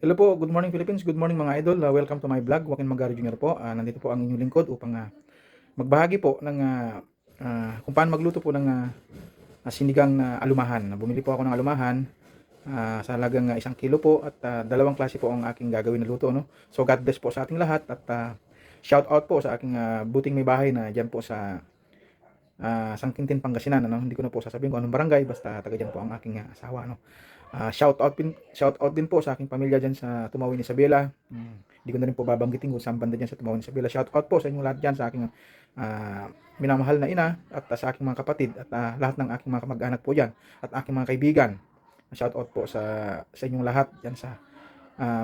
Hello po, good morning Philippines, good morning mga idol. Welcome to my vlog, Joaquin Magari Jr. po. Nandito po ang inyong lingkod upang magbahagi po ng kung paano magluto po ng sinigang na alumahan. Bumili po ako ng alumahan sa halagang 1 kilo po at dalawang klase po ang aking gagawin na luto. No? So God bless po sa ating lahat at shout out po sa aking buting may bahay na dyan po sa Sangkintin, Pangasinan. Ano? Hindi ko na po sasabihin kung anong barangay, basta taga dyan po ang aking asawa. No? Shout out din po sa aking pamilya dyan sa Tumawin, Isabela. Hindi ko na rin po babanggitin kung saan banda dyan sa Tumawin, Isabela. Shout out po sa inyong lahat dyan, sa aking minamahal na ina at sa aking mga kapatid at lahat ng aking mga kamag-anak po dyan at aking mga kaibigan. Shout out po sa inyong lahat dyan sa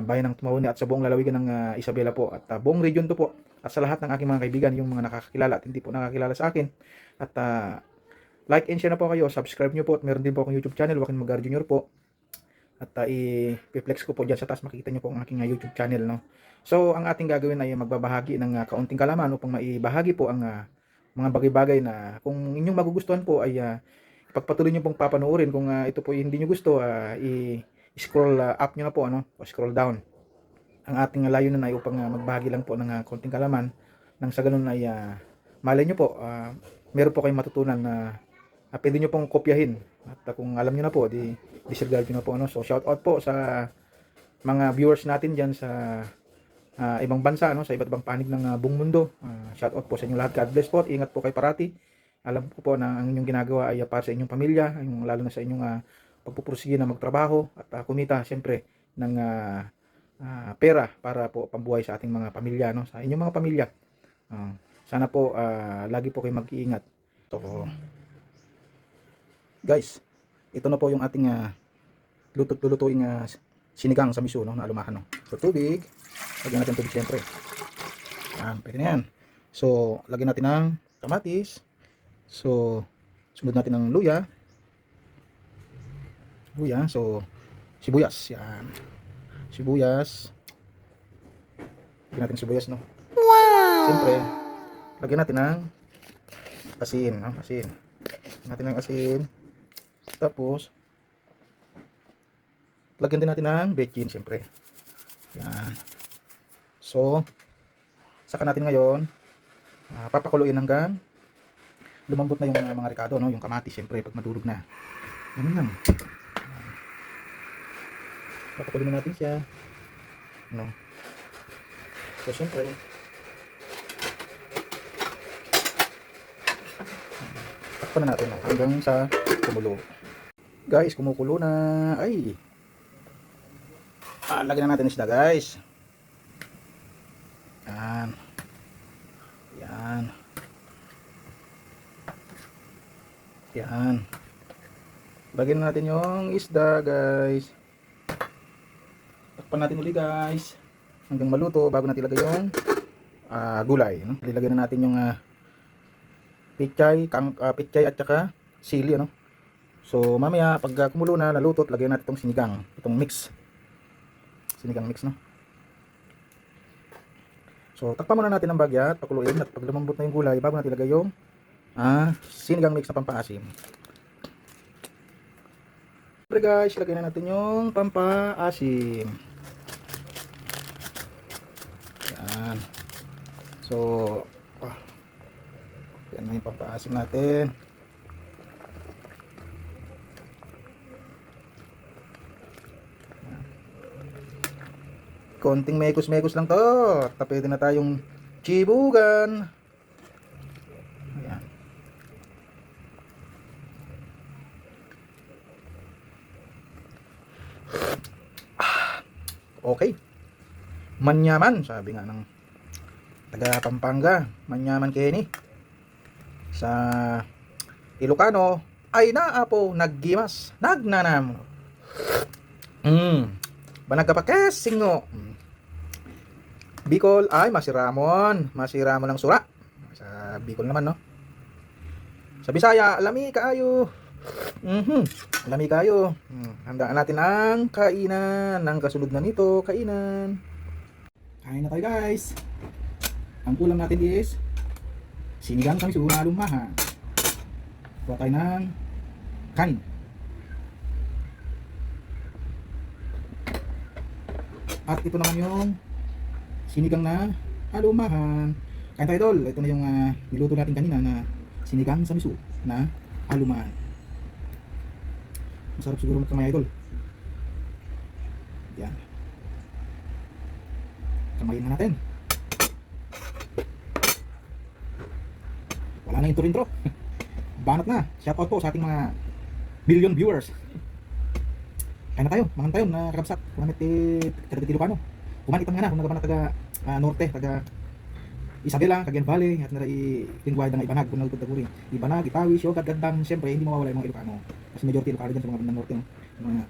bayan ng Tumawin at sa buong lalawigan ng Isabela po at buong region to po at sa lahat ng aking mga kaibigan, yung mga nakakakilala at hindi po nakakilala sa akin at like and share na po kayo, subscribe nyo po at meron din po akong YouTube channel, Joaquin Magari Jr. po. At i-flex ko po dyan sa taas, makikita nyo po ang aking YouTube channel. No? So, ang ating gagawin ay magbabahagi ng kaunting kalaman upang maibahagi po ang mga bagay-bagay na kung inyong magugustuhan po ay ipagpatuloy nyo pong papanoorin. Kung ito po hindi nyo gusto, i-scroll up nyo na po, ano? O scroll down. Ang ating layunin ay upang magbahagi lang po ng kaunting kalaman nang sa ganun ay malay nyo po, meron po kayong matutunan na pwede nyo pong kopyahin at kung alam nyo na po, disregard nyo na po. Ano? So shout out po sa mga viewers natin dyan sa ibang bansa, no? Sa iba't ibang panig ng buong mundo. Shout out po sa inyo lahat. God bless po at ingat po kayo parati. Alam ko po na ang inyong ginagawa ay para sa inyong pamilya, lalo na sa inyong pagpupursige na magtrabaho at kumita siyempre ng pera para po pambuhay sa ating mga pamilya, no? Sa inyong mga pamilya. Sana po lagi po kayo mag-iingat. So, guys, ito na po yung ating lulutuing sinigang sa miso, no, na alumahan. No? So tubig, lagyan natin tubig siyempre. Pwede na yan. So lagyan natin ng kamatis. So sunod natin ng luya. So sibuyas. Yan. Sibuyas. Lagyan natin sibuyas, no. Wow! Siyempre, lagyan natin ng asin, no? Asin. Lagyan natin ng asin. Tapos lagyan din natin ng bechin siyempre. Yan. So saka natin ngayon papakuluin hanggang lumambot na yung mga ricado, no? Yung kamatis siyempre pag madurog na. Ganun lang. Papakuloyin na natin siya. No. So siyempre takpan na natin hanggang sa kumulo. Guys, kumukulo na. Ay. Lagyan na natin isda, guys. Yan. Yan. Yan. Lagyan na natin yung isda, guys. Takpan natin ulit, guys. Hanggang maluto bago natin ilagay yung gulay. No? Ilagay na natin yung pichay at saka sili, ano? So mamaya pag kumulo na, naluto, lagyan natin itong sinigang, itong mix. Sinigang mix, no? So takpan muna natin ang bagya at pakuluin at pag lumambot na yung gulay, bago natin ilagay yung sinigang mix na pampaasim. Siyempre guys, lagyan na natin yung pampaasim. Yan. So yan na yung pampaasim natin. Konting mekos-mekos lang to. Pwede na tayong chibugan. Ayan. Okay. Manyaman, sabi nga ng taga Pampanga. Manyaman Kenny. Sa Ilocano ay naapo naggimas nagnanam. Banag ka pa kesingo. Bicol ay masiramon ang sura. Sa Bicol naman, no. Sa Bisaya, lami kaayo. Lami kayo. Handaan natin ang kainan. Ang kasunod na nito, kainan. Kain na tayo, guys. Ang ulam natin is sinigang kami sa alumahan. Kuha tayo ng kanin. At ito naman yung sinigang na alumahan. Kain tayo idol. Ito na yung niluto natin kanina na sinigang sa miso na alumahan. Masarap siguro magkamay idol. Yan. Kamayin na natin. Wala na intro-intro. Banat na. Shoutout po sa ating mga million viewers. Kaya na tayo, mangan tayo na kakabsat. Kunamit Kadagiti Ilocano. Kumanikit nga na kung nagabanat taga norte, taga Isabela, Cagayan Valley, at nara i-lingway na Ibanag, kung nalutod taguring. Ibanag, Itawi, Siogad, Gandang, siyempre hindi mawawala yung mga Ilocano. Kasi majority Ilocano dyan sa mga bandang norte. No? Mga,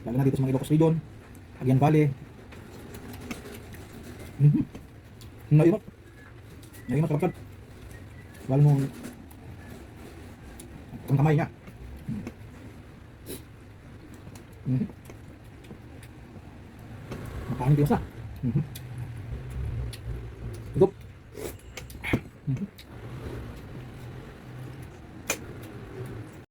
lalo na dito sa mga Ilocos region, Cagayan Valley. Nainot. Nainot, kakabsat. Wala mo ang kamay nga. Makain din sa. Higop.